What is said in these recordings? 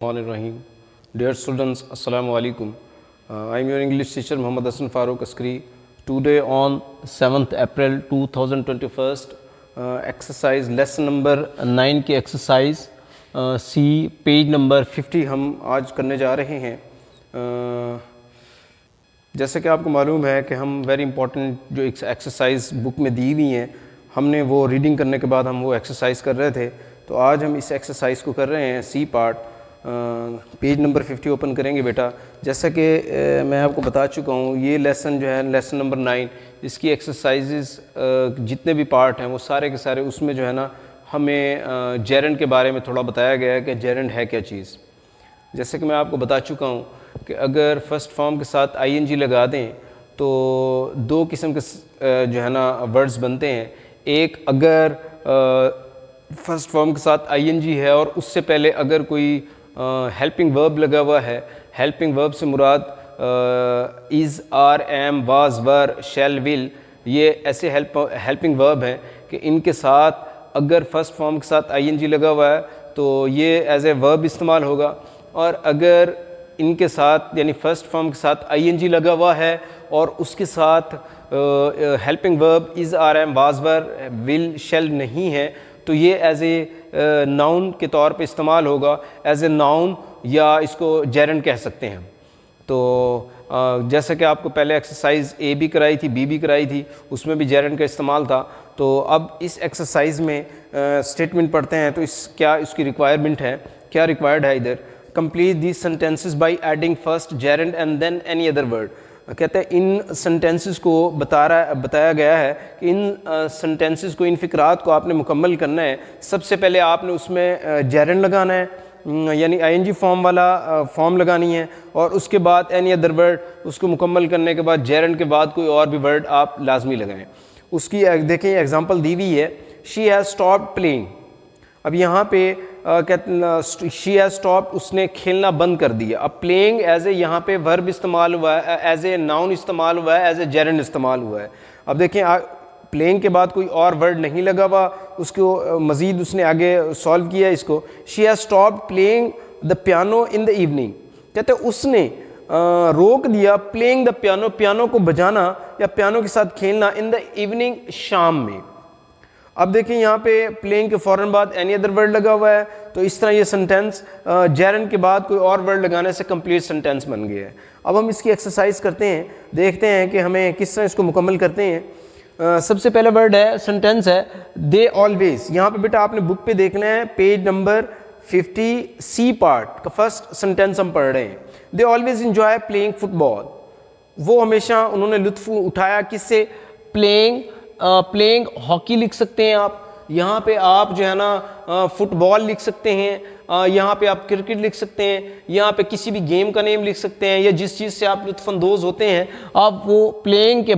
Rahim. Dear students, Assalamu alaikum. I am your English teacher Muhammad Hassan Farooq Askari. Today on 7th April 2021, exercise lesson number 9 की exercise C page number 50 हम आज करने जा रहे हैं। जैसे कि आपको मालूम है कि हम वेरी इंपॉर्टेंट जो एक्सरसाइज बुक में दी हुई हैं, हमने वो रीडिंग करने के बाद हम वो एक्सरसाइज कर रहे थे। तो आज हम इस एक्सरसाइज को कर रहे हैं C part. Page number 50 open करेंगे बेटा। जैसा कि मैं आपको बता चुका हूँ, ये लेसन जो है लेसन नंबर 9, इसकी एक्सरसाइजेस जितने भी पार्ट हैं वो सारे के सारे उसमें जो है ना हमें जेरेंड के बारे में थोड़ा बताया गया है कि जेरेंड है क्या चीज़। जैसे कि मैं आपको बता चुका हूँ कि अगर फर्स्ट फॉर्म के साथ ING लगा दें तो दो किस्म के जो है ना वर्ड्स बनते हैं। एक, अगर फर्स्ट फॉर्म के साथ ING है और उससे पहले अगर कोई हेल्पिंग वर्ब लगा हुआ है। हेल्पिंग वर्ब से मुराद is, are, am, was, were, shall, will, ये ऐसे हेल्पिंग वर्ब हैं कि इनके साथ अगर फर्स्ट फॉर्म के साथ ING लगा हुआ है तो ये एज ए वर्ब इस्तेमाल होगा। और अगर इनके साथ यानी फर्स्ट फॉर्म के साथ ING लगा हुआ है और उसके साथ helping verb is, are, am, was, were, will, shall नहीं है तो ये एज ए नाउन के तौर पे इस्तेमाल होगा, एज ए नाउन, या इसको जेरेंड कह सकते हैं। तो जैसा कि आपको पहले एक्सरसाइज A भी कराई थी, B भी कराई थी, उसमें भी जेरेंड का इस्तेमाल था। तो अब इस एक्सरसाइज में स्टेटमेंट पढ़ते हैं तो क्या इसकी रिक्वायरमेंट है, क्या रिक्वायर्ड है इधर। Complete these sentences by adding first gerund and then any other word. कहते हैं इन सेंटेंसेस को बताया गया है कि इन सेंटेंसेस को, इन फ़िक्रात को आपने मुकम्मल करना है। सबसे पहले आपने उसमें जेरेंड लगाना है, यानी ING फॉर्म वाला फॉर्म लगानी है, और उसके बाद एनी अदर वर्ड, उसको मुकम्मल करने के बाद जेरेंड के बाद कोई और भी वर्ड आप लाजमी लगाएं। उसकी देखें एग्जांपल दी हुई है, शी हैज़ स्टॉप्ड प्लेइंग। अब यहाँ पे कहते शी हैज़ स्टॉप्ड, उसने खेलना बंद कर दिया। अब प्लेइंग एज ए यहाँ पे वर्ब इस्तेमाल हुआ है, एज ए नाउन इस्तेमाल हुआ है, एज ए जेरेंड इस्तेमाल हुआ है। अब देखें प्लेइंग के बाद कोई और वर्ड नहीं लगा हुआ, उसको मज़ीद उसने आगे सॉल्व किया इसको। She has stopped playing the piano in the evening. कहते उसने रोक दिया प्लेइंग द पियानो, पियानो को बजाना या पियानो के साथ खेलना, इन द इवनिंग, शाम में। अब देखिए यहाँ पे प्लेइंग के फ़ौरन बाद एनी अदर वर्ड लगा हुआ है, तो इस तरह ये सेंटेंस जेरेंड के बाद कोई और वर्ड लगाने से कंप्लीट सेंटेंस बन गया है। अब हम इसकी एक्सरसाइज करते हैं, देखते हैं कि हमें किस तरह इसको मुकम्मल करते हैं। सबसे पहला वर्ड है, सेंटेंस है दे ऑलवेज। यहाँ पे बेटा आपने बुक पे देखना है, पेज नंबर 50 C पार्ट का फर्स्ट सेंटेंस हम पढ़ रहे हैं। They always enjoy playing football. वो हमेशा उन्होंने लुत्फ उठाया किससे, प्लेइंग हॉकी लिख सकते हैं आप, यहाँ पे आप जो है ना फुटबॉल लिख सकते हैं, यहाँ पे आप क्रिकेट लिख सकते हैं, यहाँ पे किसी भी गेम का नेम लिख सकते हैं, या जिस चीज़ से आप लुत्फानंदोज होते हैं आप वो प्लेइंग के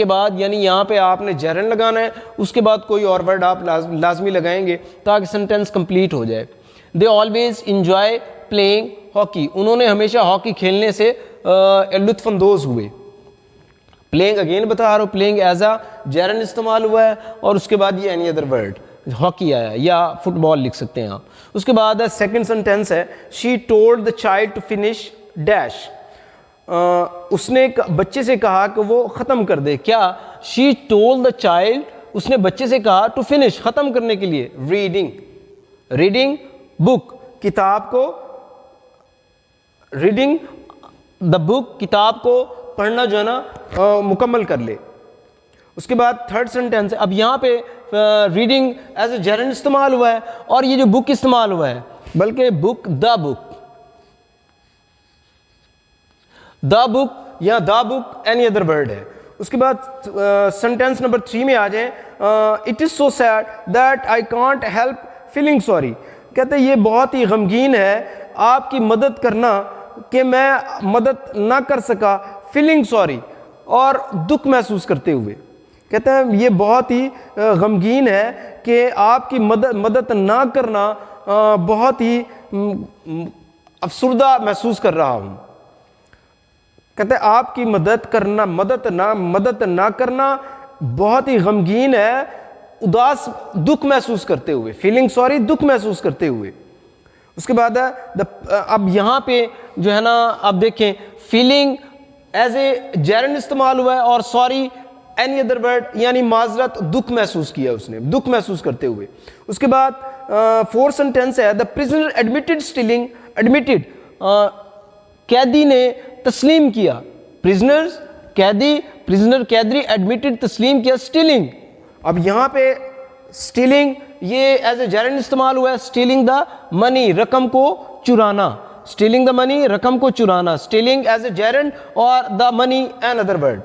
बाद यानी यहाँ पे आपने जेरेंड लगाना है, उसके बाद कोई और वर्ड आप लाजमी लगाएंगे ताकि सेंटेंस कंप्लीट हो जाए। They always enjoy playing hockey. उन्होंने हमेशा हॉकी खेलने से लुत्फानंदोज हुए। प्लेइंग अगेन बता रहा हूँ, प्लेइंग एज अ जेरेंड इस्तेमाल हुआ है, और उसके बाद ये एनी अदर वर्ड हॉकी आया, या फुटबॉल लिख सकते हैं आप। उसके बाद सेकंड सेंटेंस है, she told the child to finish dash. उसने बच्चे से कहा कि वो ख़त्म कर दे। क्या, शी टोल्ड द चाइल्ड, उसने बच्चे से कहा टू फिनिश, ख़त्म करने के लिए, रीडिंग बुक, किताब को, रीडिंग द बुक, किताब को पढ़ना जो है ना मुकम्मल कर ले। उसके बाद थर्ड सेंटेंस है, अब यहाँ पे रीडिंग एज ए जेरेंड इस्तेमाल हुआ है और ये जो बुक इस्तेमाल हुआ है, बल्कि बुक, द बुक या the book any other word है। उसके बाद सेंटेंस नंबर 3 में आ जाए, it is so sad that I can't help feeling sorry. कहते हैं ये बहुत ही गमगीन है आपकी मदद करना कि मैं मदद ना कर सका, फीलिंग सॉरी, और दुख महसूस करते हुए। कहते हैं ये बहुत ही गमगीन है कि आपकी मदद ना करना बहुत ही अफसुर्दा महसूस कर रहा हूँ। कहते हैं आपकी मदद ना करना बहुत ही गमगीन है, उदास, दुख महसूस करते हुए, फीलिंग सॉरी, दुख महसूस करते हुए। उसके बाद है अब यहाँ पे जो है ना आप देखें फीलिंग एज ए जेरंड इस्तेमाल हुआ है और सॉरी एनी अदर वर्ड यानी माजरत, दुख महसूस किया उसने, दुख महसूस करते हुए। उसके बाद फोर्थ सेंटेंस है the prisoner admitted stealing, admitted कैदी ने तस्लीम किया, प्रिजनर्स कैदी, प्रिजनर कैदी एडमिटेड तस्लीम किया स्टीलिंग। अब यहाँ पे स्टीलिंग ये एज ए जेरंड इस्तेमाल हुआ है, स्टीलिंग द मनी, रकम को चुराना, स्टीलिंग द मनी, रकम को चुराना, स्टीलिंग एज ए जेरंड और the money an other word.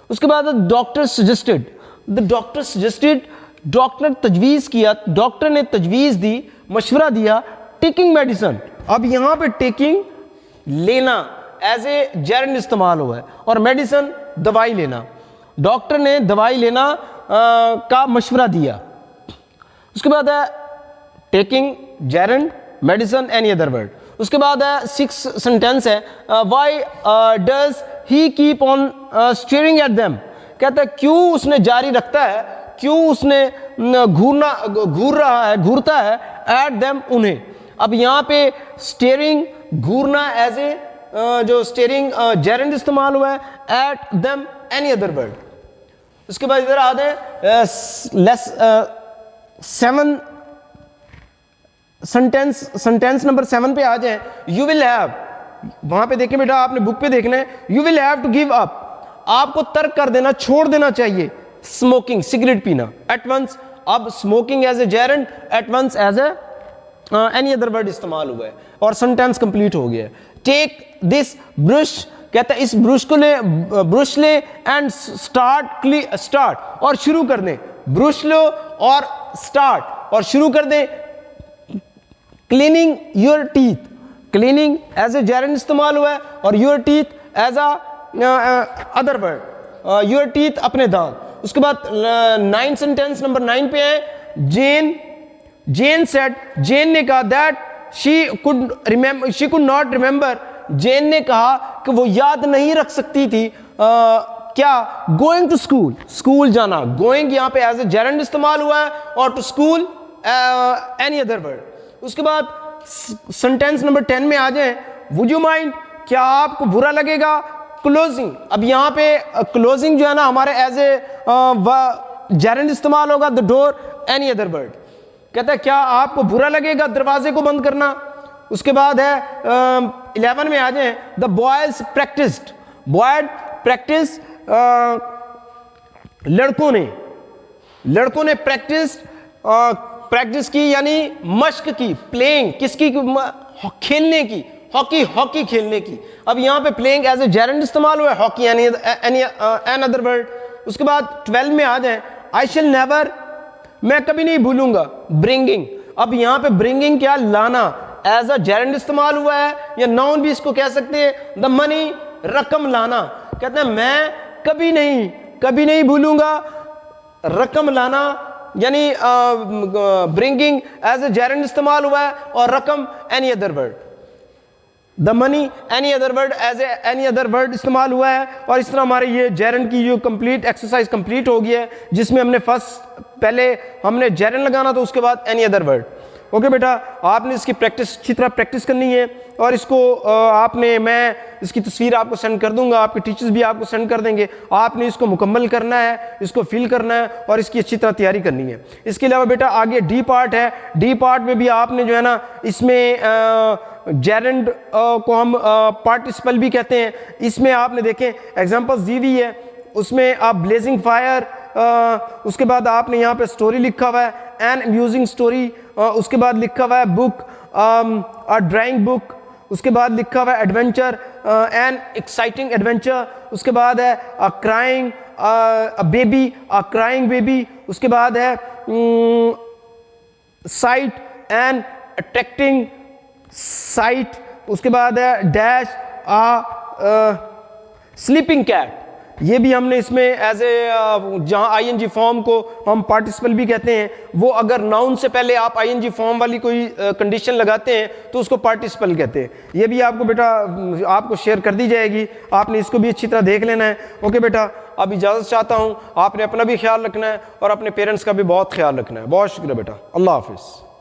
उसके बाद doctor suggested, the doctor suggested, doctor तजवीज़ किया, डॉक्टर ने तजवीज़ दी, मशवरा दिया, टेकिंग मेडिसिन। अब यहाँ पे टेकिंग लेना एज ए जेरंड इस्तेमाल हुआ है और मेडिसिन दवाई लेना, डॉक्टर ने दवाई लेना का मशवरा दिया। उसके बाद है taking gerund, medicine any other word. उसके बाद है सिक्स सेंटेंस है why does he keep on steering at them, कहता है क्यों उसने जारी रखता है, क्यों उसने घूर रहा है, घूरता है एट देम उन्हें। अब यहाँ पे स्टीयरिंग घूरना एज ए जो स्टीयरिंग जेरंड इस्तेमाल हुआ है, at them any other word. उसके बाद इधर आते हैं सेवन सेंटेंस नंबर 7 पे आ जाए। यू विल हैव, वहां पे देखें बेटा आपने बुक पे देखना है, you will have to give up, आपको तर्क कर देना, छोड़ देना चाहिए स्मोकिंग, सिगरेट पीना एट वंस। अब smoking as a gerund, at once as a any other word इस्तेमाल हुआ है और सेंटेंस कंप्लीट हो गया है। टेक दिस ब्रश, कहता है इस ब्रश को ले, ब्रश ले एंड स्टार्ट और शुरू कर दें, ब्रश लो और स्टार्ट और शुरू कर दें। Cleaning your teeth, cleaning as a gerund इस्तेमाल हुआ है और your teeth as other word, your teeth अपने दांत। उसके बाद 9 सेंटेंस नंबर 9 पे है जेन सेड, जेन ने कहा that she could not remember, Jane ने कहा कि वो याद नहीं रख सकती थी क्या, गोइंग टू स्कूल, स्कूल जाना, गोइंग यहाँ पे एज ए जेरंड इस्तेमाल हुआ है और to school any other word. उसके बाद सेंटेंस नंबर 10 में आ जाए, वुड यू माइंड, क्या आपको बुरा लगेगा, क्लोजिंग। अब यहाँ पे क्लोजिंग जो है ना हमारे एज ए जेरंड इस्तेमाल होगा, the door any other word, कहता है क्या आपको बुरा लगेगा दरवाजे को बंद करना। उसके बाद है 11 में आ जाए, the boys practised, boys practice, लड़कों ने प्रैक्टिस की यानी मश्क की, प्लेइंग किसकी, खेलने की, हॉकी खेलने की। अब यहाँ पे प्लेइंग एज ए जेरंड इस्तेमाल हुआ है, हॉकी एन अदर वर्ड। उसके बाद 12 में आ जाए, आई शैल नेवर, मैं कभी नहीं भूलूंगा, ब्रिंगिंग। अब यहाँ पे ब्रिंगिंग क्या, लाना, एज अ जेरंड इस्तेमाल हुआ है या नाउन भी इसको कह सकते हैं, द मनी, रकम लाना, कहते हैं मैं कभी नहीं भूलूंगा रकम लाना, यानी ब्रिंगिंग एज ए जेरंड इस्तेमाल हुआ है और रकम any other word, the money any other word as a any other word इस्तेमाल हुआ है। और इस तरह हमारे ये जेरंड की जो कंप्लीट एक्सरसाइज कंप्लीट हो गई है, जिसमें हमने पहले हमने जेरंड लगाना तो उसके बाद एनी अदर वर्ड। ओके बेटा, आपने इसकी प्रैक्टिस अच्छी तरह प्रैक्टिस करनी है और इसको मैं इसकी तस्वीर आपको सेंड कर दूंगा, आपके टीचर्स भी आपको सेंड कर देंगे। आपने इसको मुकम्मल करना है, इसको फिल करना है और इसकी अच्छी तरह तैयारी करनी है। इसके अलावा बेटा आगे डी पार्ट है, डी पार्ट में भी आपने जो है ना इसमें जेरंड को हम पार्टिसिपल भी कहते हैं, इसमें आपने देखें एग्जाम्पल्स दी हुई है, उसमें आप ब्लेजिंग फायर, उसके बाद आपने यहाँ पे स्टोरी लिखा हुआ है, एन अम्यूजिंग स्टोरी, उसके बाद लिखा हुआ है बुक, अ ड्राइंग बुक, उसके बाद लिखा हुआ है एडवेंचर, एन एक्साइटिंग एडवेंचर, उसके बाद है अ क्राइंग बेबी, अ क्राइंग बेबी, उसके बाद है साइट एन अट्रैक्टिंग साइट, उसके बाद है डैश अ स्लीपिंग कैट। ये भी हमने इसमें एज ए जहाँ आईएनजी फॉर्म को हम पार्टिसिपल भी कहते हैं, वो अगर नाउन से पहले आप आईएनजी फॉर्म वाली कोई कंडीशन लगाते हैं तो उसको पार्टिसिपल कहते हैं। ये भी आपको बेटा आपको शेयर कर दी जाएगी, आपने इसको भी अच्छी तरह देख लेना है। ओके बेटा, अब इजाज़त चाहता हूँ, आपने अपना भी ख्याल रखना है और अपने पेरेंट्स का भी बहुत ख्याल रखना है। बहुत शुक्रिया बेटा, अल्लाह हाफिज़।